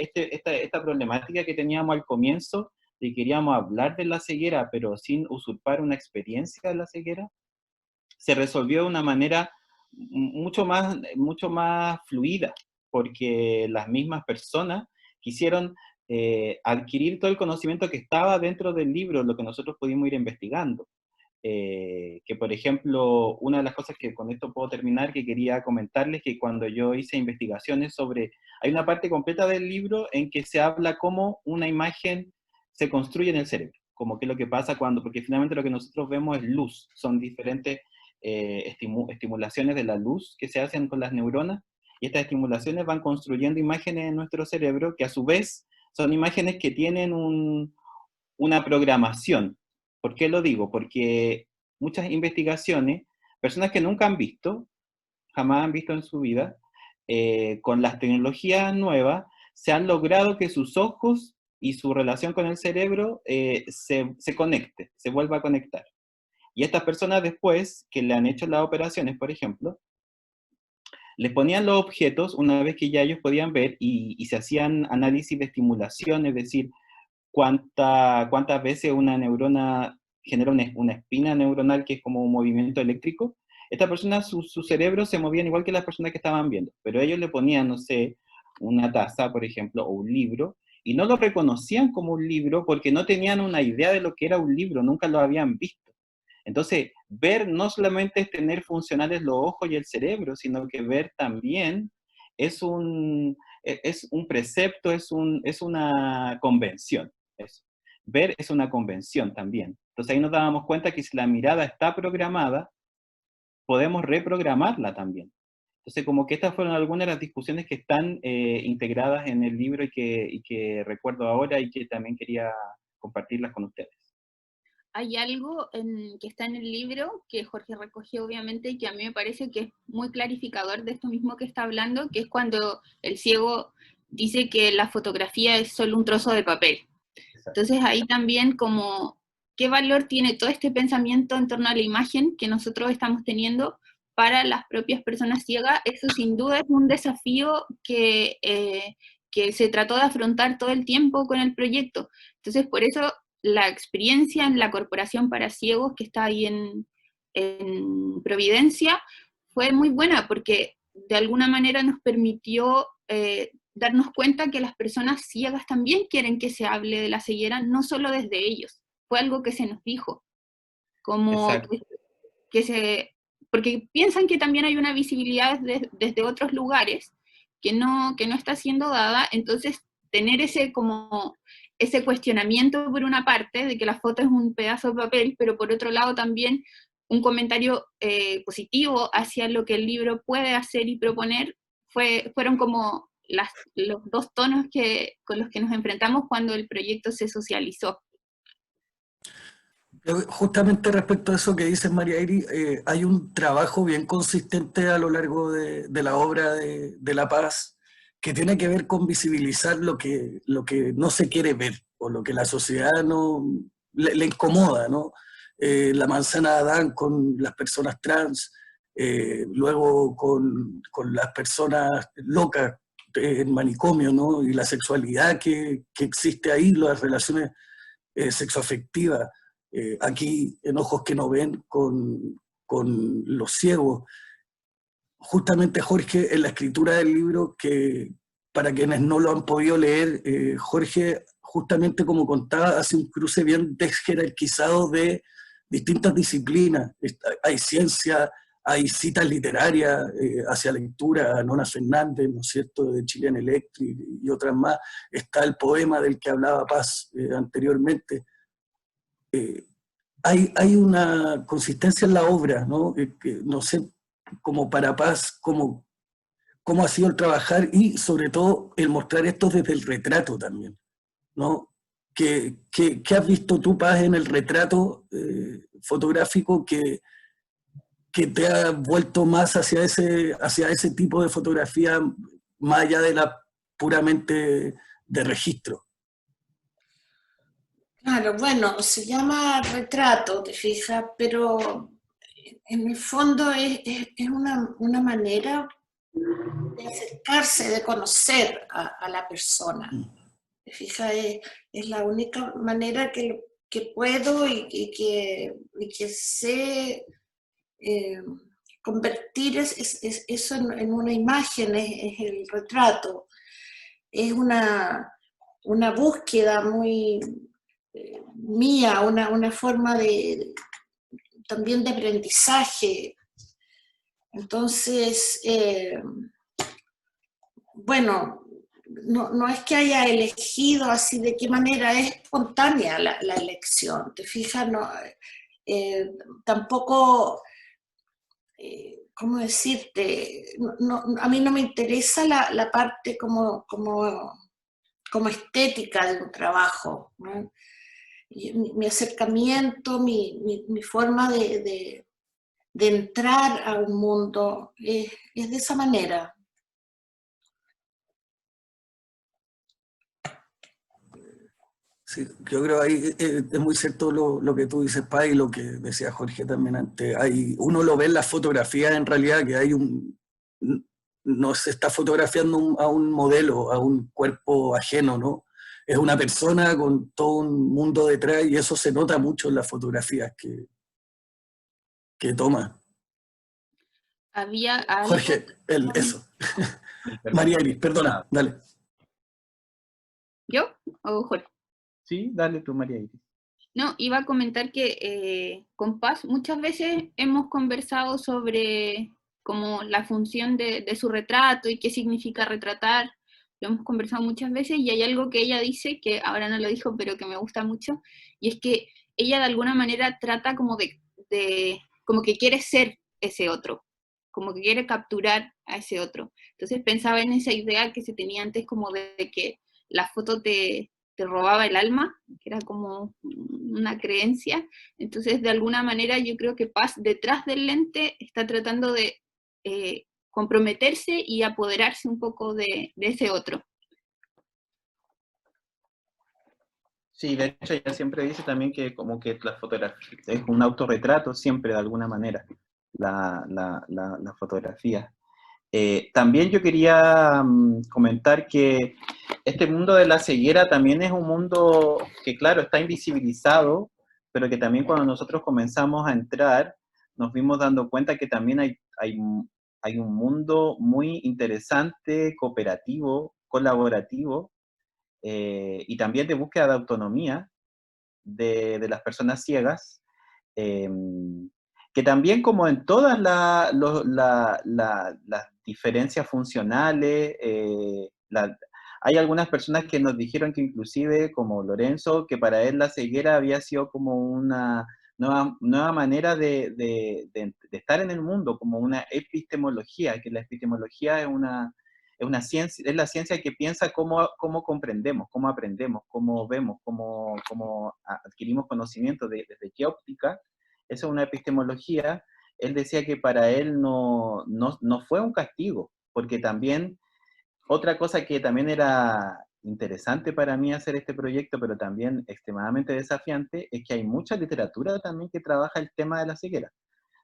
problemática que teníamos al comienzo, de queríamos hablar de la ceguera, pero sin usurpar una experiencia de la ceguera, se resolvió de una manera mucho más fluida, porque las mismas personas quisieron adquirir todo el conocimiento que estaba dentro del libro, lo que nosotros pudimos ir investigando. que por ejemplo, una de las cosas que con esto puedo terminar, que quería comentarles, que cuando yo hice investigaciones sobre, hay una parte completa del libro en que se habla cómo una imagen se construye en el cerebro, como qué es lo que pasa cuando, porque finalmente lo que nosotros vemos es luz, son diferentes estimulaciones de la luz que se hacen con las neuronas, y estas estimulaciones van construyendo imágenes en nuestro cerebro, que a su vez son imágenes que tienen una programación. ¿Por qué lo digo? Porque muchas investigaciones, personas que nunca han visto, jamás han visto en su vida, con las tecnologías nuevas, se han logrado que sus ojos y su relación con el cerebro se conecte, se vuelva a conectar. Y estas personas después, que le han hecho las operaciones, por ejemplo, les ponían los objetos una vez que ya ellos podían ver y se hacían análisis de estimulación, es decir, cuántas veces una neurona genera una espina neuronal que es como un movimiento eléctrico. Esta persona, su cerebro se movían igual que las personas que estaban viendo, pero ellos le ponían, no sé, una taza, por ejemplo, o un libro, y no lo reconocían como un libro porque no tenían una idea de lo que era un libro, nunca lo habían visto. Entonces, ver no solamente es tener funcionales los ojos y el cerebro, sino que ver también es un precepto, es una convención. Eso. Ver es una convención también. Entonces ahí nos dábamos cuenta que si la mirada está programada, podemos reprogramarla también. Entonces como que estas fueron algunas de las discusiones que están integradas en el libro y que recuerdo ahora y que también quería compartirlas con ustedes. Hay algo que está en el libro, que Jorge recogió obviamente, y que a mí me parece que es muy clarificador de esto mismo que está hablando, que es cuando el ciego dice que la fotografía es solo un trozo de papel. Exacto. Entonces ahí también como, ¿qué valor tiene todo este pensamiento en torno a la imagen que nosotros estamos teniendo para las propias personas ciegas? Eso sin duda es un desafío que se trató de afrontar todo el tiempo con el proyecto. Entonces por eso la experiencia en la Corporación para Ciegos que está ahí en Providencia fue muy buena, porque de alguna manera nos permitió darnos cuenta que las personas ciegas también quieren que se hable de la ceguera, no solo desde ellos. Fue algo que se nos dijo, como porque piensan que también hay una visibilidad desde otros lugares que no está siendo dada, entonces tener ese cuestionamiento por una parte, de que la foto es un pedazo de papel, pero por otro lado también un comentario positivo hacia lo que el libro puede hacer y proponer, fueron como los dos tonos con los que nos enfrentamos cuando el proyecto se socializó. Justamente respecto a eso que dices, María Iri, hay un trabajo bien consistente a lo largo de la obra de La Paz que tiene que ver con visibilizar lo que no se quiere ver o lo que la sociedad no le incomoda, ¿no? La manzana de Adán con las personas trans, luego con las personas locas en manicomio, ¿no? Y la sexualidad que existe ahí, las relaciones sexoafectivas. Aquí en Ojos que no ven con los ciegos. Justamente Jorge, en la escritura del libro, que para quienes no lo han podido leer, Jorge, justamente como contaba, hace un cruce bien desjerarquizado de distintas disciplinas. Hay ciencia, hay citas literarias hacia lectura, Nona Fernández, ¿no es cierto?, de Chilean Electric y otras más. Está el poema del que hablaba Paz anteriormente. Hay una consistencia en la obra, ¿no? Que no sé, como para Paz, cómo ha sido el trabajar y sobre todo el mostrar esto desde el retrato también, ¿no? ¿Qué has visto tú, Paz, en el retrato fotográfico que te ha vuelto más hacia ese tipo de fotografía, más allá de la puramente de registro? Claro, bueno, se llama retrato, te fijas, pero en el fondo es una manera de acercarse, de conocer a la persona. Te fijas, es la única manera que puedo y que sé convertir eso en una imagen, es el retrato. Es una búsqueda muy mía, una forma de también de aprendizaje. Entonces, bueno, no es que haya elegido así, de qué manera es espontánea la elección, ¿te fijas? No, tampoco, ¿cómo decirte? A mí no me interesa la parte como estética de un trabajo, ¿no? Mi acercamiento, mi forma de entrar a un mundo es de esa manera. Sí, yo creo ahí es muy cierto lo que tú dices, Pai, y lo que decía Jorge también antes. Uno lo ve en las fotografías en realidad que no se está fotografiando a un modelo, a un cuerpo ajeno, ¿no? Es una persona con todo un mundo detrás y eso se nota mucho en las fotografías que toma. Había algo... Jorge, eso. Sí, perdón. María Iris, perdona, dale. ¿Yo o Jorge? Sí, dale tú, María Iris. No, iba a comentar que con Paz muchas veces hemos conversado sobre como la función de su retrato y qué significa retratar. Lo hemos conversado muchas veces y hay algo que ella dice, que ahora no lo dijo, pero que me gusta mucho, y es que ella de alguna manera trata como como que quiere ser ese otro, como que quiere capturar a ese otro. Entonces pensaba en esa idea que se tenía antes como de que la foto te robaba el alma, que era como una creencia. Entonces, de alguna manera, yo creo que Paz, detrás del lente, está tratando de comprometerse y apoderarse un poco de ese otro. Sí, de hecho ella siempre dice también que como que la fotografía es un autorretrato siempre de alguna manera, la fotografía. También yo quería comentar que este mundo de la ceguera también es un mundo que, claro, está invisibilizado, pero que también cuando nosotros comenzamos a entrar, nos vimos dando cuenta que también hay un mundo muy interesante, cooperativo, colaborativo, y también de búsqueda de autonomía de las personas ciegas, que también como en todas las diferencias funcionales, hay algunas personas que nos dijeron que inclusive, como Lorenzo, que para él la ceguera había sido como una nueva manera de estar en el mundo, como una epistemología, que la epistemología es una ciencia, es la ciencia que piensa cómo comprendemos, cómo aprendemos, cómo vemos, cómo adquirimos conocimiento, desde qué óptica. Eso es una epistemología. Él decía que para él no fue un castigo, porque también otra cosa que también era interesante para mí hacer este proyecto, pero también extremadamente desafiante, es que hay mucha literatura también que trabaja el tema de la ceguera.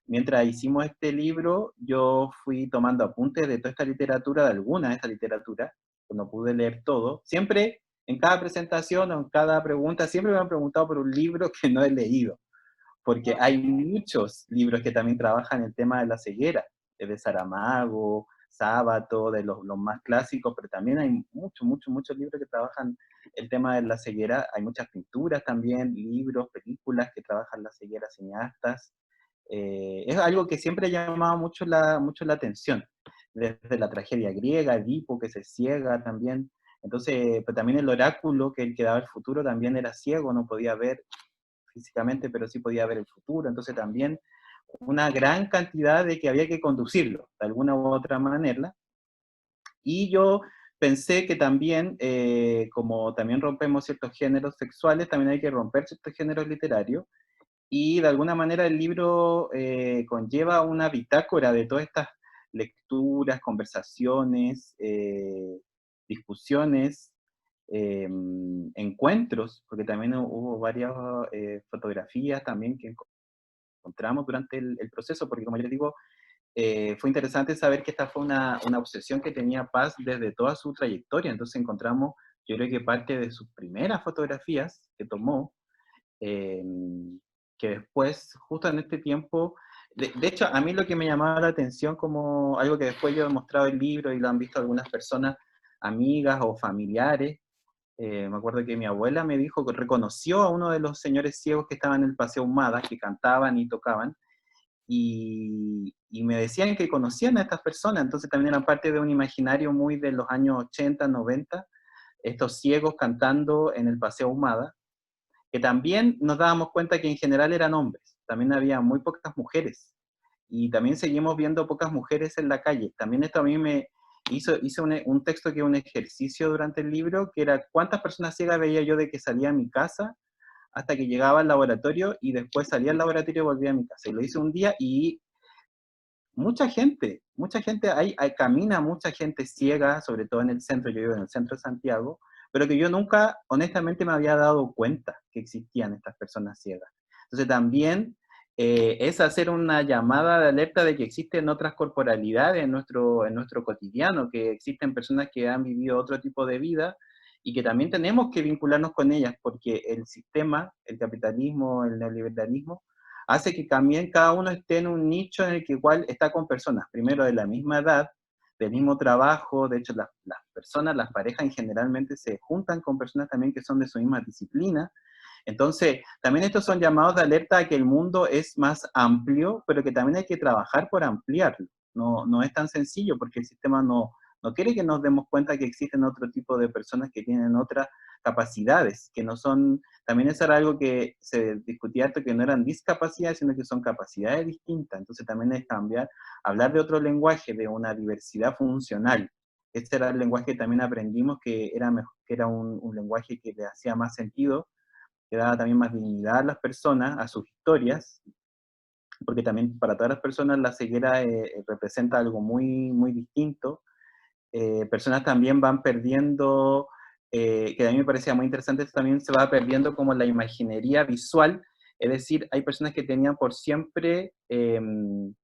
Mientras hicimos este libro, yo fui tomando apuntes de toda esta literatura, de alguna de esta literatura, no pude leer todo. Siempre, en cada presentación o en cada pregunta, siempre me han preguntado por un libro que no he leído, porque hay muchos libros que también trabajan el tema de la ceguera, de Saramago, Sábato, de los más clásicos, pero también hay muchos libros que trabajan el tema de la ceguera. Hay muchas pinturas también, libros, películas que trabajan la ceguera, cineastas. Es algo que siempre ha llamado mucho la atención, desde la tragedia griega, Edipo que se ciega también. Entonces, pues también el oráculo, que el que daba el futuro, también era ciego, no podía ver físicamente, pero sí podía ver el futuro. Entonces también una gran cantidad de que había que conducirlo de alguna u otra manera. Y yo pensé que también, como también rompemos ciertos géneros sexuales, también hay que romper ciertos géneros literarios. Y de alguna manera el libro conlleva una bitácora de todas estas lecturas, conversaciones, discusiones, encuentros, porque también hubo varias fotografías también que encontramos durante el proceso, porque como yo les digo, fue interesante saber que esta fue una obsesión que tenía Paz desde toda su trayectoria. Entonces encontramos, yo creo que parte de sus primeras fotografías que tomó, que después, justo en este tiempo, de hecho, a mí lo que me llamaba la atención, como algo que después yo he mostrado en el libro y lo han visto algunas personas, amigas o familiares, Me acuerdo que mi abuela me dijo que reconoció a uno de los señores ciegos que estaban en el Paseo Ahumada, que cantaban y tocaban, y me decían que conocían a estas personas, entonces también eran parte de un imaginario muy de los años 80, 90, estos ciegos cantando en el Paseo Ahumada, que también nos dábamos cuenta que en general eran hombres, también había muy pocas mujeres, y también seguimos viendo pocas mujeres en la calle. También esto a mí me hice un texto que es un ejercicio durante el libro, que era cuántas personas ciegas veía yo de que salía a mi casa hasta que llegaba al laboratorio y después salía al laboratorio y volvía a mi casa. Y lo hice un día y mucha gente, camina mucha gente ciega, sobre todo en el centro, yo vivo en el centro de Santiago, pero que yo nunca, honestamente, me había dado cuenta que existían estas personas ciegas. Entonces también es hacer una llamada de alerta de que existen otras corporalidades en nuestro cotidiano, que existen personas que han vivido otro tipo de vida y que también tenemos que vincularnos con ellas, porque el sistema, el capitalismo, el neoliberalismo, hace que también cada uno esté en un nicho en el que igual está con personas, primero de la misma edad, del mismo trabajo. De hecho las personas, las parejas generalmente se juntan con personas también que son de su misma disciplina. Entonces, también estos son llamados de alerta a que el mundo es más amplio, pero que también hay que trabajar por ampliarlo. No es tan sencillo porque el sistema no quiere que nos demos cuenta que existen otro tipo de personas que tienen otras capacidades, que no son, también eso era algo que se discutía harto, que no eran discapacidades, sino que son capacidades distintas. Entonces también es cambiar, hablar de otro lenguaje, de una diversidad funcional. Este era el lenguaje que también aprendimos, que era un lenguaje que le hacía más sentido, que daba también más dignidad a las personas, a sus historias, porque también para todas las personas la ceguera representa algo muy, muy distinto. Personas también van perdiendo, que a mí me parecía muy interesante, esto también se va perdiendo como la imaginería visual, es decir, hay personas que tenían por siempre en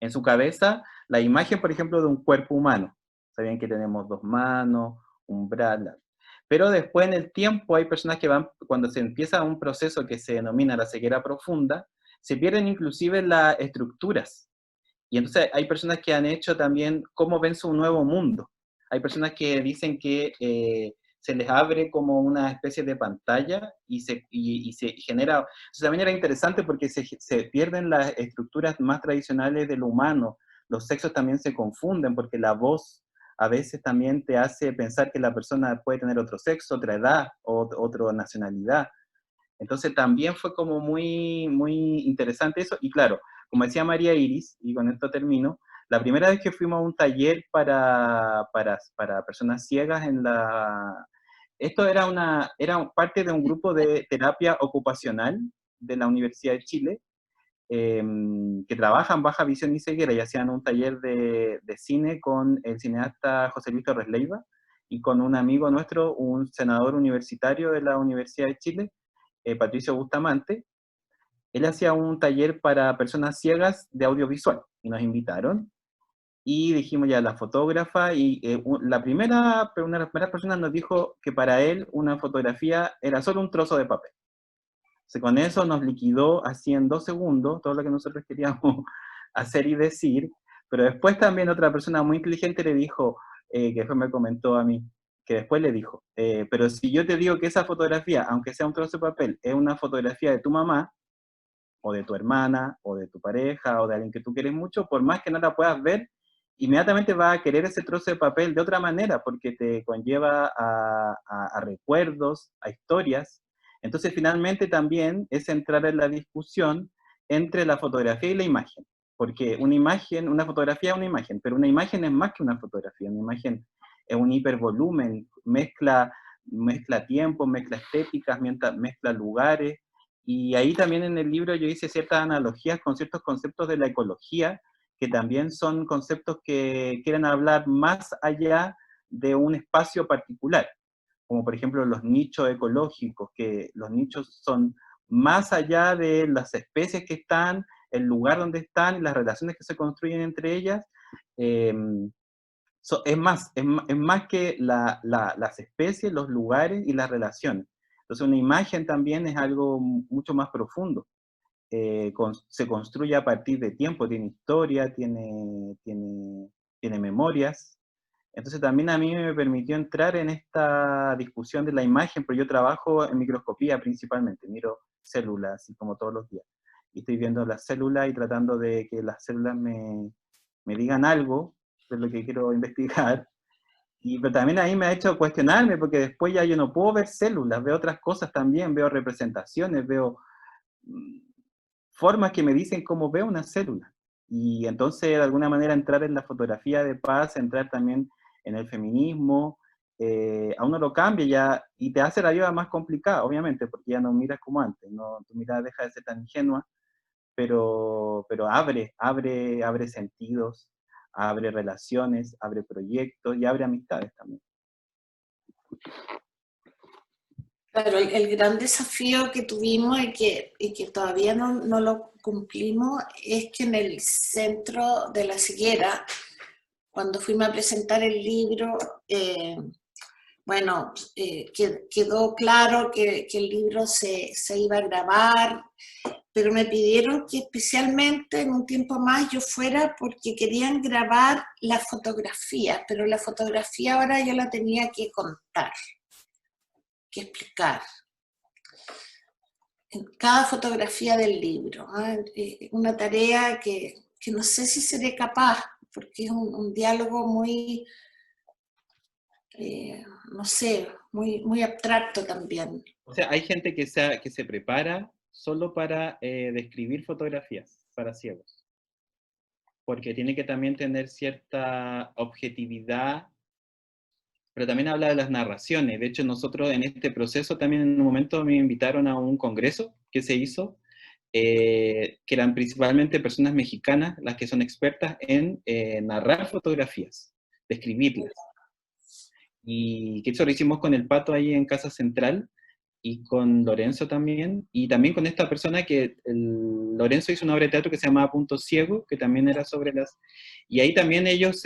su cabeza la imagen, por ejemplo, de un cuerpo humano. Sabían que tenemos 2 manos, un brazo, pero después en el tiempo hay personas que van, cuando se empieza un proceso que se denomina la ceguera profunda, se pierden inclusive las estructuras. Y entonces hay personas que han hecho también cómo ven su nuevo mundo. Hay personas que dicen que se les abre como una especie de pantalla y se genera... Eso también era interesante porque se pierden las estructuras más tradicionales de lo humano. Los sexos también se confunden porque la voz a veces también te hace pensar que la persona puede tener otro sexo, otra edad, o otra nacionalidad. Entonces también fue como muy, muy interesante eso. Y claro, como decía María Iris, y con esto termino, la primera vez que fuimos a un taller para personas ciegas esto era parte de un grupo de terapia ocupacional de la Universidad de Chile, que trabajan baja visión y ceguera, y hacían un taller de cine con el cineasta José Luis Torres Leiva y con un amigo nuestro, un senador universitario de la Universidad de Chile, Patricio Bustamante. Él hacía un taller para personas ciegas de audiovisual y nos invitaron y dijimos ya la fotógrafa y una de las primeras personas nos dijo que para él una fotografía era solo un trozo de papel. Entonces, con eso nos liquidó así en 2 segundos todo lo que nosotros queríamos hacer y decir, pero después también otra persona muy inteligente le dijo, que después me comentó a mí, que después le dijo, pero si yo te digo que esa fotografía, aunque sea un trozo de papel, es una fotografía de tu mamá, o de tu hermana, o de tu pareja, o de alguien que tú quieres mucho, por más que no la puedas ver, inmediatamente vas a querer ese trozo de papel de otra manera, porque te conlleva a recuerdos, a historias. Entonces, finalmente también es entrar en la discusión entre la fotografía y la imagen, porque una fotografía es una imagen, pero una imagen es más que una fotografía, una imagen es un hipervolumen, mezcla tiempo, mezcla estéticas, mezcla lugares, y ahí también en el libro yo hice ciertas analogías con ciertos conceptos de la ecología, que también son conceptos que quieren hablar más allá de un espacio particular, como por ejemplo los nichos ecológicos, que los nichos son más allá de las especies que están, el lugar donde están y las relaciones que se construyen entre ellas. eh, es más que las especies, los lugares y las relaciones. Entonces una imagen también es algo mucho más profundo. Se construye a partir de tiempo, tiene historia, tiene memorias, Entonces también a mí me permitió entrar en esta discusión de la imagen, porque yo trabajo en microscopía principalmente, miro células, así como todos los días. Y estoy viendo las células y tratando de que las células me digan algo de lo que quiero investigar. Pero también ahí me ha hecho cuestionarme, porque después ya yo no puedo ver células, veo otras cosas también, veo representaciones, veo formas que me dicen cómo veo una célula. Y entonces, de alguna manera, entrar en la fotografía de paz, entrar también en el feminismo, a uno lo cambia ya y te hace la vida más complicada, obviamente, porque ya no miras como antes, no, tu mirada deja de ser tan ingenua, pero abre sentidos, abre relaciones, abre proyectos y abre amistades también. Claro, el gran desafío que tuvimos y que todavía no lo cumplimos es que en el centro de la ceguera, cuando fuimos a presentar el libro, bueno, quedó claro que el libro se iba a grabar, pero me pidieron que especialmente en un tiempo más yo fuera porque querían grabar la fotografía, pero la fotografía ahora yo la tenía que contar, que explicar. En cada fotografía del libro, ¿eh? Una tarea que no sé si seré capaz, porque es un diálogo muy, no sé, muy abstracto también. O sea, hay gente que se prepara solo para describir fotografías para ciegos, porque tiene que también tener cierta objetividad, pero también habla de las narraciones. De hecho, nosotros en este proceso también en un momento me invitaron a un congreso que se hizo, que eran principalmente personas mexicanas las que son expertas en narrar fotografías, describirlas. Y que eso lo hicimos con el Pato ahí en Casa Central, y con Lorenzo también, y también con esta persona que Lorenzo hizo una obra de teatro que se llamaba Punto Ciego, que también era sobre las... Y ahí también ellos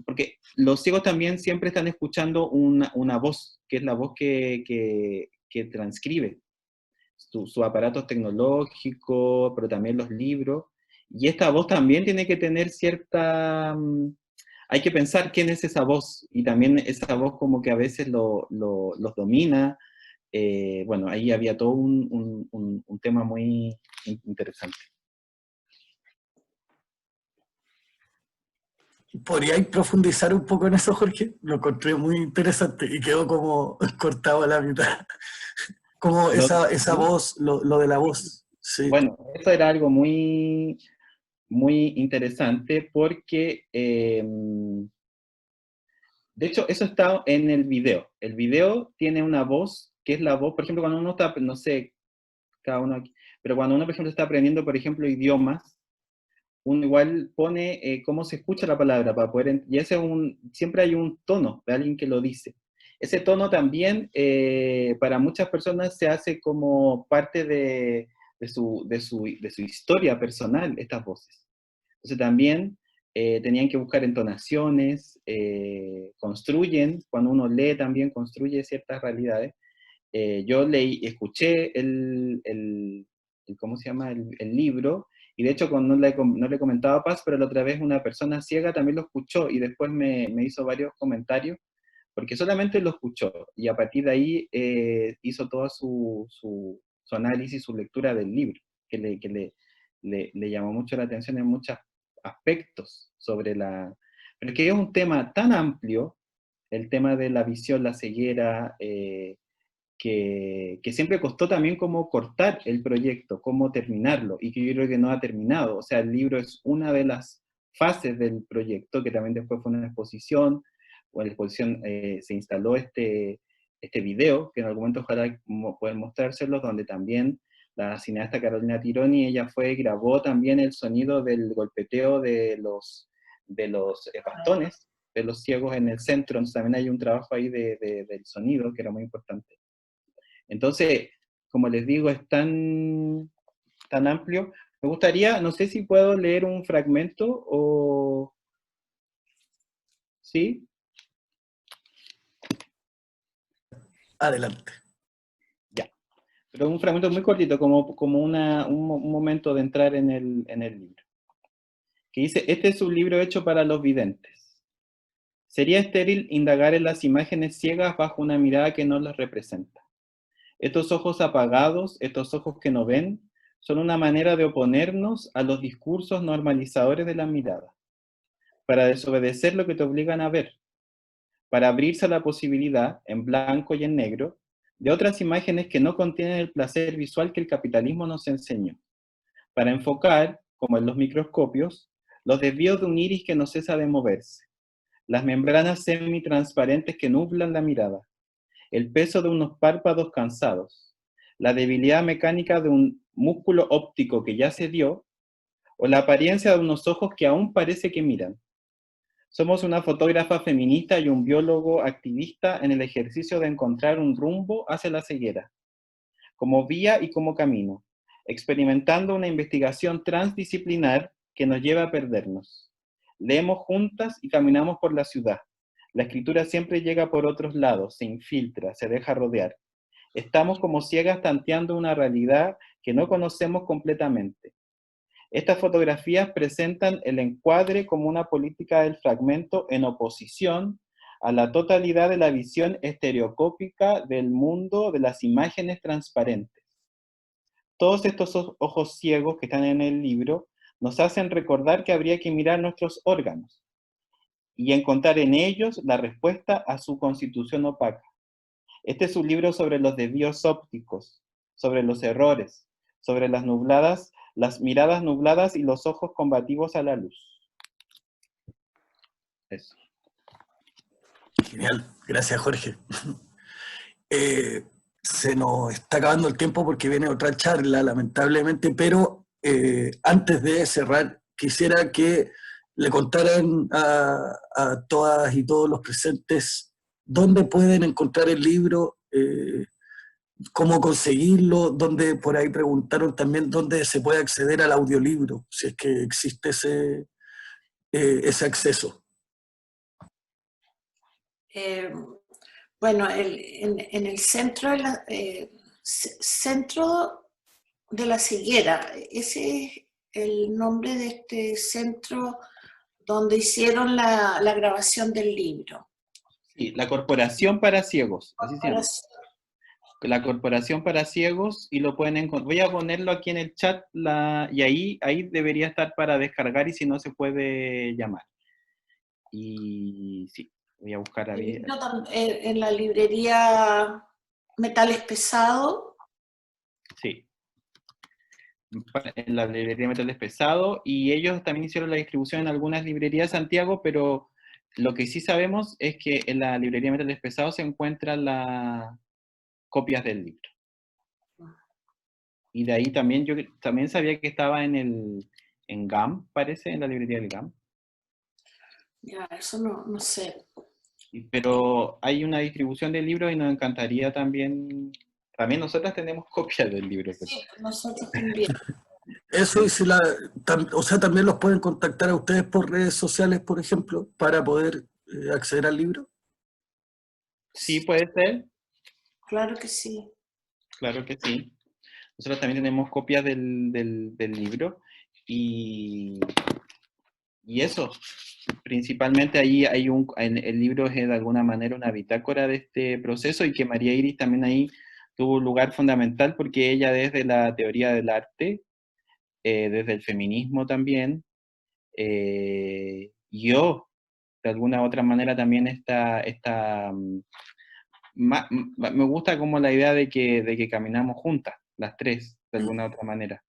porque los ciegos también siempre están escuchando una voz, que es la voz que transcribe su aparato tecnológico, pero también los libros, y esta voz también tiene que tener cierta... hay que pensar quién es esa voz, y también esa voz como que a veces los domina. Bueno, ahí había todo un tema muy interesante. ¿Podríais profundizar un poco en eso, Jorge? Lo encontré muy interesante y quedó como cortado a la mitad. Como esa voz, lo de la voz. Sí. Bueno, eso era algo muy, muy interesante porque, de hecho, eso está en el video. El video tiene una voz que es la voz, por ejemplo, cuando uno está, no sé, cada uno aquí, pero cuando uno, por ejemplo, está aprendiendo, por ejemplo, idiomas, uno igual pone cómo se escucha la palabra para poder, y ese siempre hay un tono de alguien que lo dice. Ese tono también para muchas personas se hace como parte de su historia personal, estas voces. Entonces también tenían que buscar entonaciones, construyen, cuando uno lee también construye ciertas realidades. Yo escuché ¿cómo se llama? El libro, y de hecho no le comentaba a Paz, pero la otra vez una persona ciega también lo escuchó y después me hizo varios comentarios, porque solamente lo escuchó, y a partir de ahí hizo toda su análisis, su lectura del libro, que le llamó mucho la atención en muchos aspectos sobre pero es que es un tema tan amplio, el tema de la visión, la ceguera, que siempre costó también cómo cortar el proyecto, cómo terminarlo, y que yo creo que no ha terminado. O sea, el libro es una de las fases del proyecto, que también después fue una exposición, o en la exposición se instaló este video, que en algún momento ojalá poder mostrárselos, donde también la cineasta Carolina Tironi, ella grabó también el sonido del golpeteo de los bastones de los ciegos en el centro. Entonces también hay un trabajo ahí del sonido que era muy importante. Entonces, como les digo, es tan amplio. Me gustaría, no sé si puedo leer un fragmento o... ¿Sí? Adelante. Ya. Pero un fragmento muy cortito, como un momento de entrar en el libro. que dice, este es un libro hecho para los videntes. Sería estéril indagar en las imágenes ciegas bajo una mirada que no las representa. Estos ojos apagados, estos ojos que no ven, son una manera de oponernos a los discursos normalizadores de la mirada, para desobedecer lo que te obligan a ver, para abrirse a la posibilidad, en blanco y en negro, de otras imágenes que no contienen el placer visual que el capitalismo nos enseñó, para enfocar, como en los microscopios, los desvíos de un iris que no cesa de moverse, las membranas semitransparentes que nublan la mirada, el peso de unos párpados cansados, la debilidad mecánica de un músculo óptico que ya se dio, o la apariencia de unos ojos que aún parece que miran. Somos una fotógrafa feminista y un biólogo activista en el ejercicio de encontrar un rumbo hacia la ceguera, como vía y como camino, experimentando una investigación transdisciplinar que nos lleva a perdernos. Leemos juntas y caminamos por la ciudad. La escritura siempre llega por otros lados, se infiltra, se deja rodear. Estamos como ciegas tanteando una realidad que no conocemos completamente. Estas fotografías presentan el encuadre como una política del fragmento en oposición a la totalidad de la visión estereoscópica del mundo de las imágenes transparentes. Todos estos ojos ciegos que están en el libro nos hacen recordar que habría que mirar nuestros órganos y encontrar en ellos la respuesta a su constitución opaca. Este es un libro sobre los desvíos ópticos, sobre los errores, sobre las miradas nubladas y los ojos combativos a la luz. Eso. Genial, gracias Jorge. Se nos está acabando el tiempo porque viene otra charla, lamentablemente, pero antes de cerrar, quisiera que le contaran a todas y todos los presentes dónde pueden encontrar el libro, cómo conseguirlo, dónde, por ahí preguntaron también dónde se puede acceder al audiolibro, si es que existe ese acceso. Bueno, en el centro de la ceguera, ese es el nombre de este centro donde hicieron la grabación del libro. Sí, la Corporación para Ciegos, así se llama. La Corporación para Ciegos, y lo pueden encontrar. Voy a ponerlo aquí en el chat, y ahí debería estar para descargar, y si no se puede llamar. Y sí, voy a buscar ahí. En la librería Metales Pesados. Sí. En la librería Metales Pesados, y ellos también hicieron la distribución en algunas librerías de Santiago, pero lo que sí sabemos es que en la librería Metales Pesados se encuentran las copias del libro. Y de ahí también, yo también sabía que estaba en GAM, parece, en la librería del GAM. Ya, eso no sé. Pero hay una distribución del libro y nos encantaría también nosotras tenemos copias del libro. Sí, nosotros también. Eso, y también los pueden contactar a ustedes por redes sociales, por ejemplo, para poder acceder al libro. Sí, puede ser. Claro que sí. Claro que sí. Nosotros también tenemos copias del libro, y eso, principalmente ahí el libro es de alguna manera una bitácora de este proceso, y que María Iris también ahí tuvo un lugar fundamental, porque ella desde la teoría del arte, desde el feminismo también, yo de alguna otra manera también me gusta como la idea de que caminamos juntas, las tres, de alguna otra manera.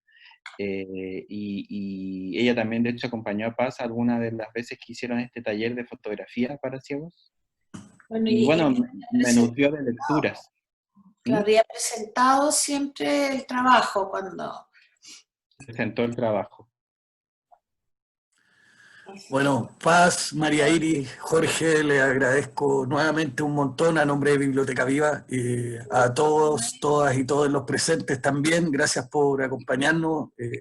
Y ella también, de hecho, acompañó a Paz algunas de las veces que hicieron este taller de fotografía para ciegos. Bueno, me nutrió de lecturas. Claro, había presentado siempre el trabajo cuando... Presentó el trabajo. Bueno, Paz, María Iris, Jorge, les agradezco nuevamente un montón a nombre de Biblioteca Viva, a todos, todas y todos los presentes también, gracias por acompañarnos.